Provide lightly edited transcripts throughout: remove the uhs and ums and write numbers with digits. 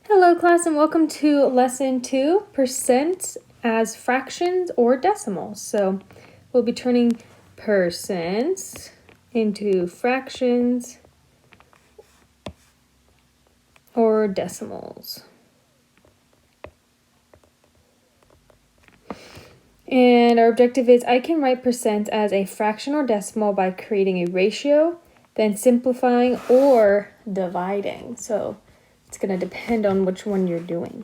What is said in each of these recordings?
Hello class and welcome to lesson 2, percent as fractions or decimals. So we'll be turning percents into fractions or decimals. And our objective is I can write percent as a fraction or decimal by creating a ratio, then simplifying or dividing. So it's going to depend on which one you're doing.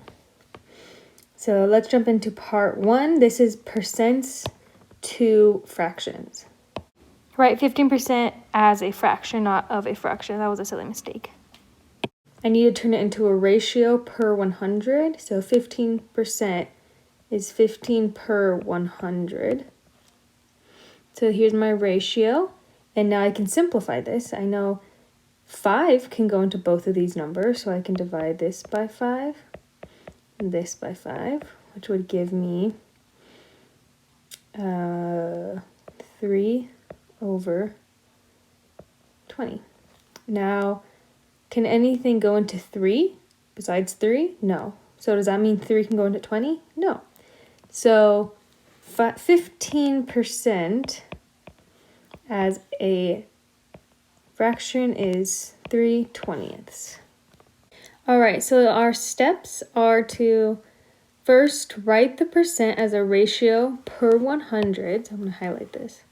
So let's jump into part 1. This is percents to fractions. Write 15% as a fraction, not of a fraction. That was a silly mistake. I need to turn it into a ratio per 100. So 15% is 15 per 100. So here's my ratio. And now I can simplify this. I know 5 can go into both of these numbers. So I can divide this by 5 and this by 5, which would give me 3 over 20. Now, can anything go into 3 besides 3? No. So does that mean 3 can go into 20? No. So 15% as a fraction is 3/20. All right, so our steps are to first write the percent as a ratio per 100. So I'm going to highlight this.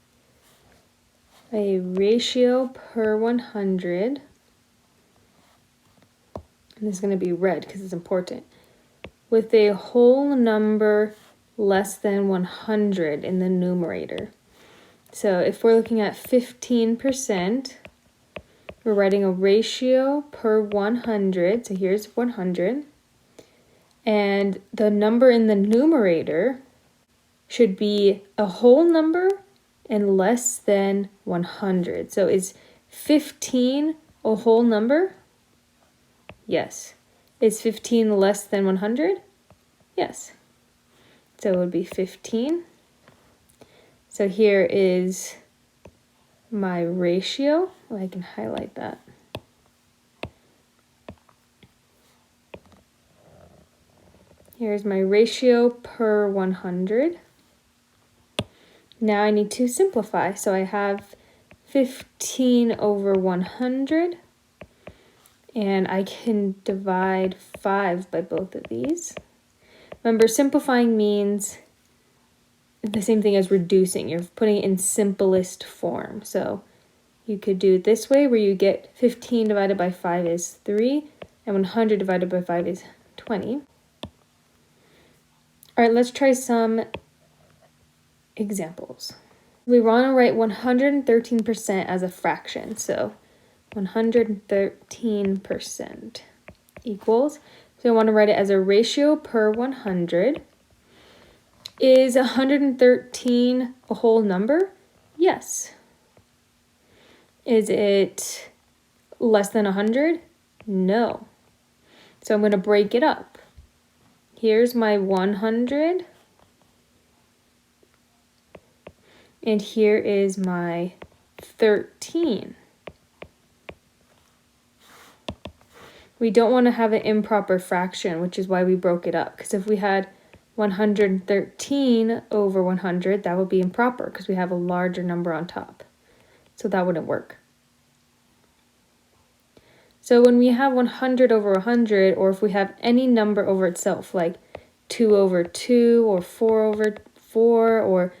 A ratio per 100. And this is going to be red because it's important. With a whole number less than 100 in the numerator. So if we're looking at 15%, we're writing a ratio per 100. So here's 100. And the number in the numerator should be a whole number and less than 100. So is 15 a whole number? Yes. Is 15 less than 100? Yes. So it would be 15. So here is my ratio. Well, I can highlight that. Here's my ratio per 100. Now I need to simplify. So I have 15 over 100. And I can divide 5 by both of these. Remember, simplifying means the same thing as reducing. You're putting it in simplest form. So you could do it this way where you get 15 divided by 5 is 3, and 100 divided by 5 is 20. All right, let's try some examples. We want to write 113% as a fraction. So 113% equals, so I want to write it as a ratio per 100. Is 113 a whole number? Yes. Is it less than 100? No. So I'm going to break it up. Here's my 100. And here is my 13. We don't want to have an improper fraction, which is why we broke it up. Because if we had 113 over 100, that would be improper because we have a larger number on top. So that wouldn't work. So when we have 100 over 100, or if we have any number over itself, like 2 over 2, or 4 over 4, or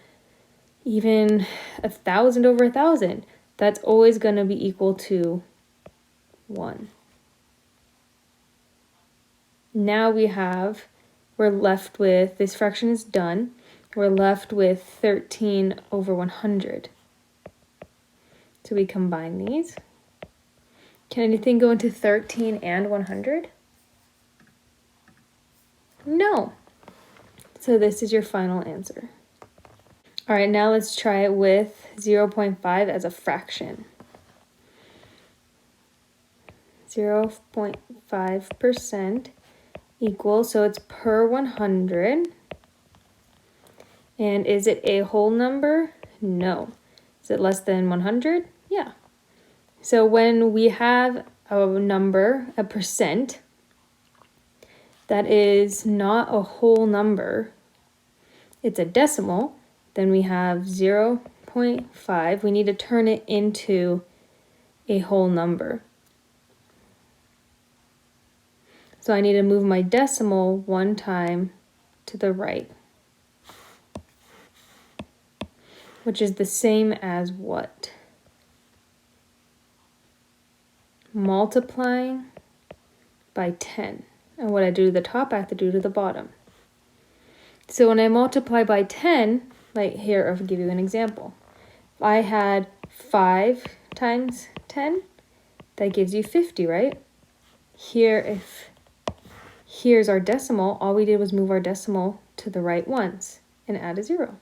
even 1,000 over 1,000, that's always going to be equal to 1. Now we're left with, this fraction is done, we're left with 13 over 100. So we combine these. Can anything go into 13 and 100? No. So this is your final answer. All right, now let's try it with 0.5 as a fraction. 0.5% equals, so it's per 100. And is it a whole number? No. Is it less than 100? Yeah. So when we have a number, a percent, that is not a whole number, it's a decimal, then we have 0.5. We need to turn it into a whole number. So I need to move my decimal one time to the right, which is the same as what? Multiplying by 10. And what I do to the top, I have to do to the bottom. So when I multiply by 10, like here, I'll give you an example. If I had 5 times 10, that gives you 50, right? Here's our decimal, all we did was move our decimal to the right once and add a 0.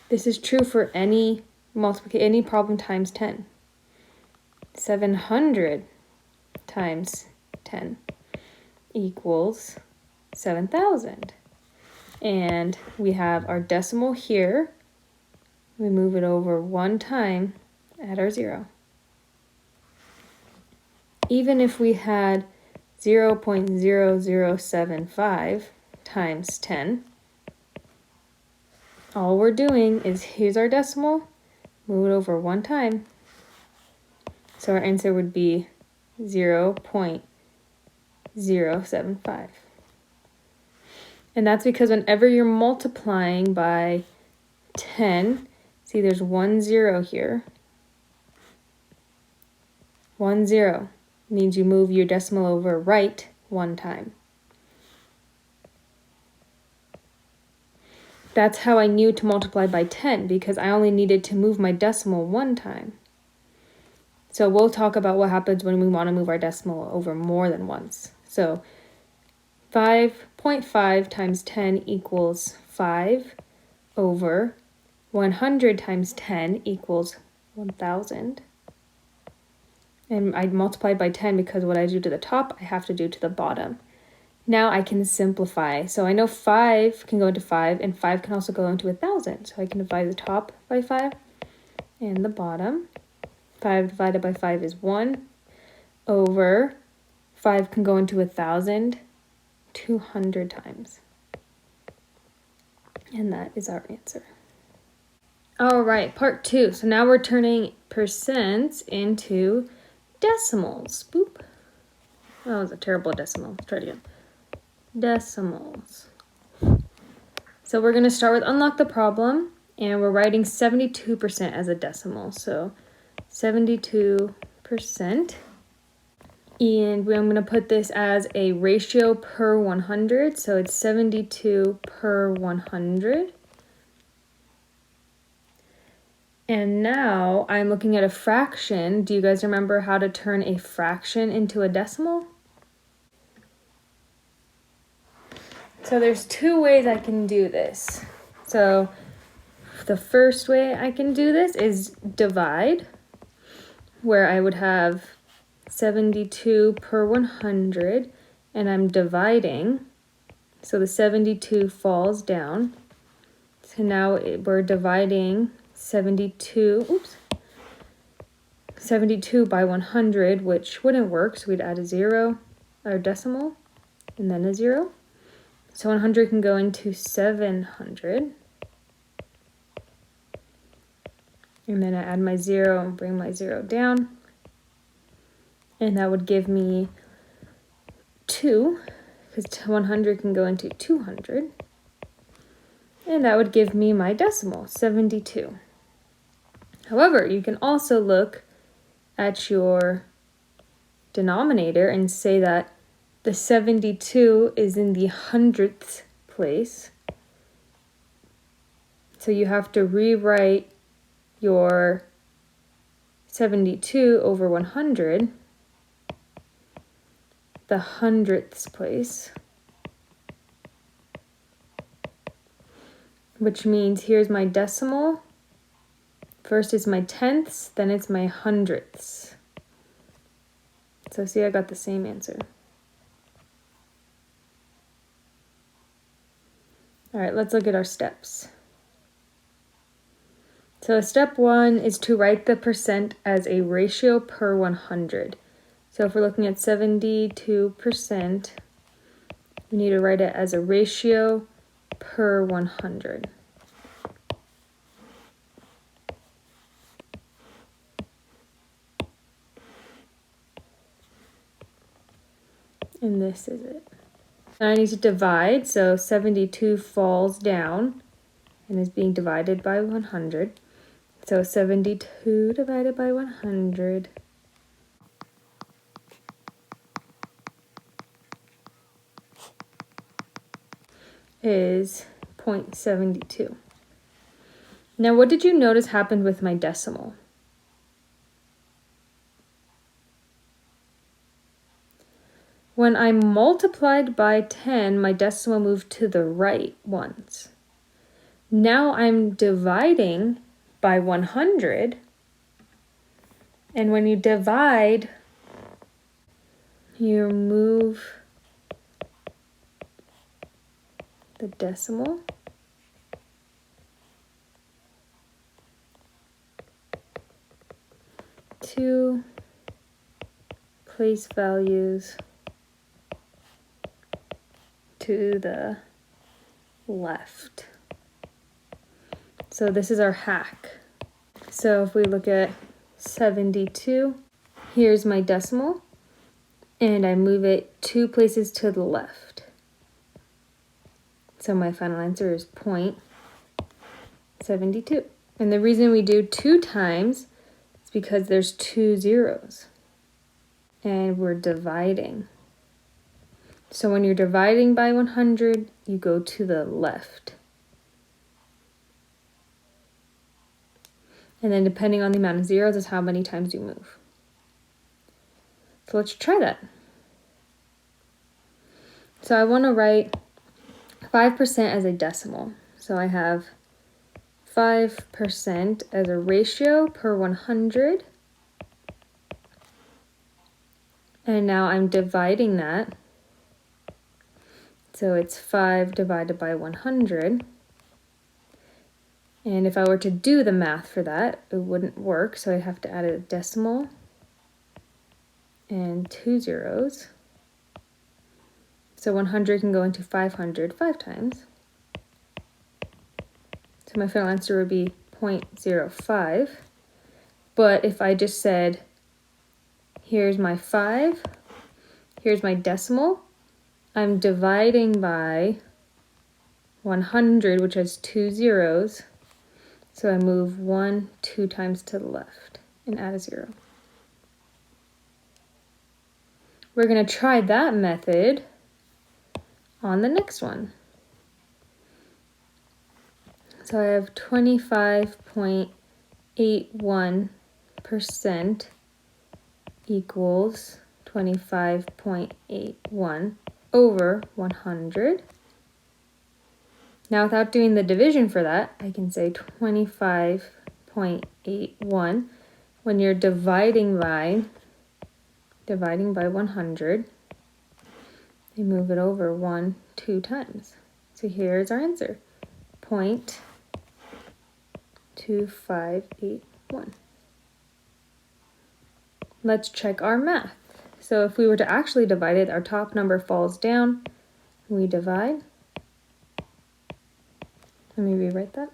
This is true for any problem times 10. 700 times 10 equals 7,000. And we have our decimal here. We move it over one time, add our 0. Even if we had 0.0075 times 10, all we're doing is here's our decimal, move it over one time. So our answer would be 0.075. And that's because whenever you're multiplying by 10, see there's 1 0 here. 1 0 means you move your decimal over right one time. That's how I knew to multiply by 10, because I only needed to move my decimal one time. So we'll talk about what happens when we want to move our decimal over more than once. So 5.5 times 10 equals 5 over 100 times 10 equals 1,000. And I multiplied by 10 because what I do to the top, I have to do to the bottom. Now I can simplify. So I know 5 can go into 5, and 5 can also go into 1,000. So I can divide the top by 5 and the bottom. 5 divided by 5 is 1 over 5 can go into 1,000 200 times. And that is our answer. All right, part 2. So now we're turning percents into decimals. Boop. That was a terrible decimal. Let's try it again. Decimals. So we're going to start with unlock the problem, and we're writing 72% as a decimal. So 72%. And I'm going to put this as a ratio per 100. So it's 72 per 100. And now I'm looking at a fraction. Do you guys remember how to turn a fraction into a decimal? So there's 2 ways I can do this. So the first way I can do this is divide, where I would have 72 per 100, and I'm dividing, so the 72 falls down. So now we're dividing 72 by 100, which wouldn't work, so we'd add a 0, or decimal, and then a 0. So 100 can go into 700. And then I add my 0 and bring my 0 down. And that would give me 2, because 100 can go into 200. And that would give me my decimal, 72. However, you can also look at your denominator and say that the 72 is in the hundredths place. So you have to rewrite your 72 over 100, the hundredths place, which means here's my decimal. First is my tenths, then it's my hundredths. So see, I got the same answer. All right, let's look at our steps. So step 1 is to write the percent as a ratio per 100. So if we're looking at 72%, we need to write it as a ratio per 100. And this is it. Now I need to divide, so 72 falls down and is being divided by 100. So 72 divided by 100 is 0.72. Now what did you notice happened with my decimal? When I multiplied by 10, my decimal moved to the right once. Now I'm dividing by 100, and when you divide, you move the decimal to place values to the left. So this is our hack. So if we look at 72, here's my decimal, and I move it 2 places to the left. So my final answer is 0.72. And the reason we do 2 times is because there's 2 zeros. And we're dividing. So when you're dividing by 100, you go to the left. And then depending on the amount of zeros is how many times you move. So let's try that. So I want to write 5% as a decimal. So I have 5% as a ratio per 100. And now I'm dividing that. So it's 5 divided by 100. And if I were to do the math for that, it wouldn't work. So I'd have to add a decimal and 2 zeros. So 100 can go into 500 5 times. So my final answer would be 0.05. But if I just said, here's my 5, here's my decimal, I'm dividing by 100, which has 2 zeros. So I move 1 2 times to the left and add a 0. We're going to try that method on the next one. So I have 25.81% equals 25.81 over 100. Now without doing the division for that, I can say 25.81. When you're dividing by 100, you move it over 1 2 times. So here's our answer, 0.2581. Let's check our math. So if we were to actually divide it, our top number falls down. We divide. Let me rewrite that.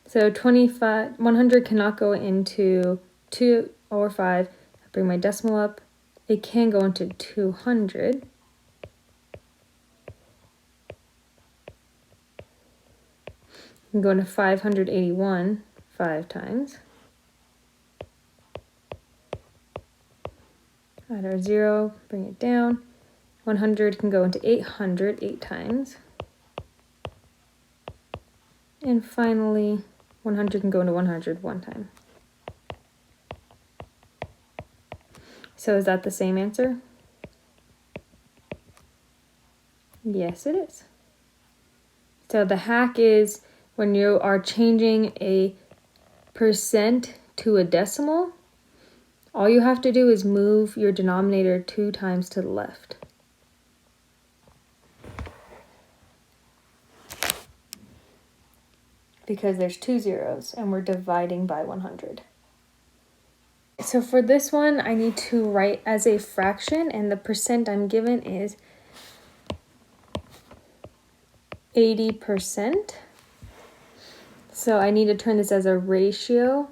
So 100 cannot go into 2 or 5. I bring my decimal up. It can go into 200. You can go into 581 5 times. Add our 0, bring it down. 100 can go into 800 8 times. And finally, 100 can go into 100 1 time. So is that the same answer? Yes, it is. So the hack is when you are changing a percent to a decimal, all you have to do is move your denominator 2 times to the left. Because there's 2 zeros and we're dividing by 100. So for this one, I need to write as a fraction, and the percent I'm given is 80%. So I need to turn this as a ratio.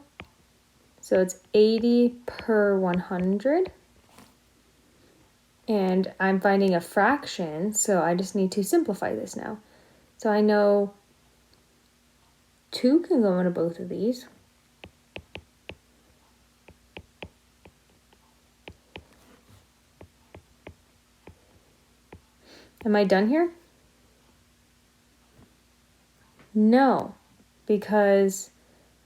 So it's 80 per 100. And I'm finding a fraction, so I just need to simplify this now. So I know 2 can go into both of these. Am I done here? No, because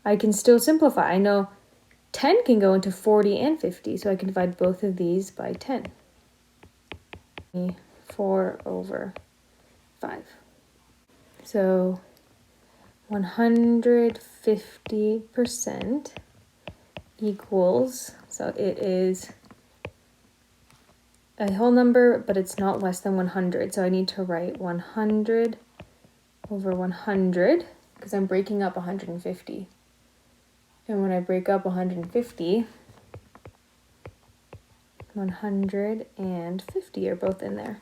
I can still simplify. I know 10 can go into 40 and 50, so I can divide both of these by 10. 4/5. So 150% equals, so it is a whole number, but it's not less than 100. So I need to write 100 over 100 because I'm breaking up 150. And when I break up 150, 150 are both in there.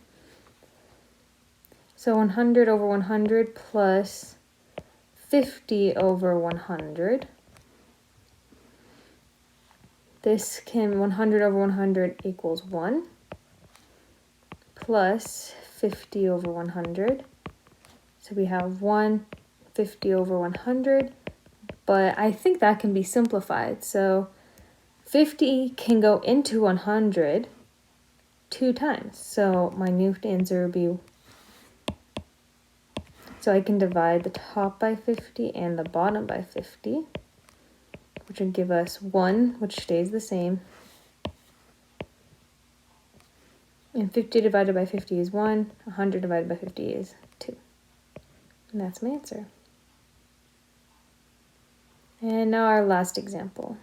So 100 over 100 plus 50 over 100. This can 100 over 100 equals 1 plus 50 over 100. So we have 150 over 100, but I think that can be simplified. So 50 can go into 100 2 times. So my new answer would be, so I can divide the top by 50 and the bottom by 50, which would give us 1, which stays the same. And 50 divided by 50 is 1, 100 divided by 50 is 2. And that's my answer. And now our last example.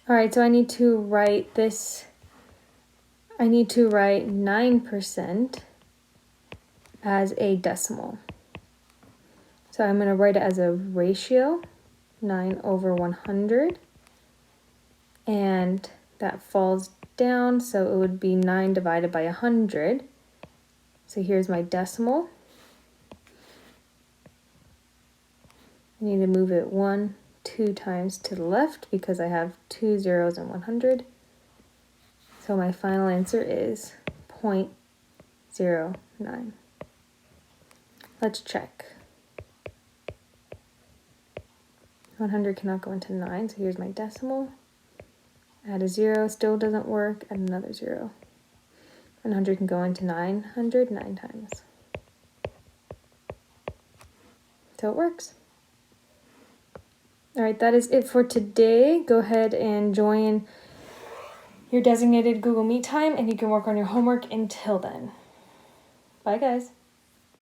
All right, so I need to write this. I need to write 9% as a decimal. So I'm going to write it as a ratio, 9 over 100. And that falls down, so it would be 9 divided by 100. So here's my decimal. I need to move it 1, 2 times to the left because I have 2 zeros and 100. So my final answer is 0.09. Let's check. 100 cannot go into 9, so here's my decimal. Add a 0, still doesn't work, add another 0. 100 can go into 900 9 times. So it works. All right, that is it for today. Go ahead and join your designated Google Meet time, and you can work on your homework until then. Bye, guys.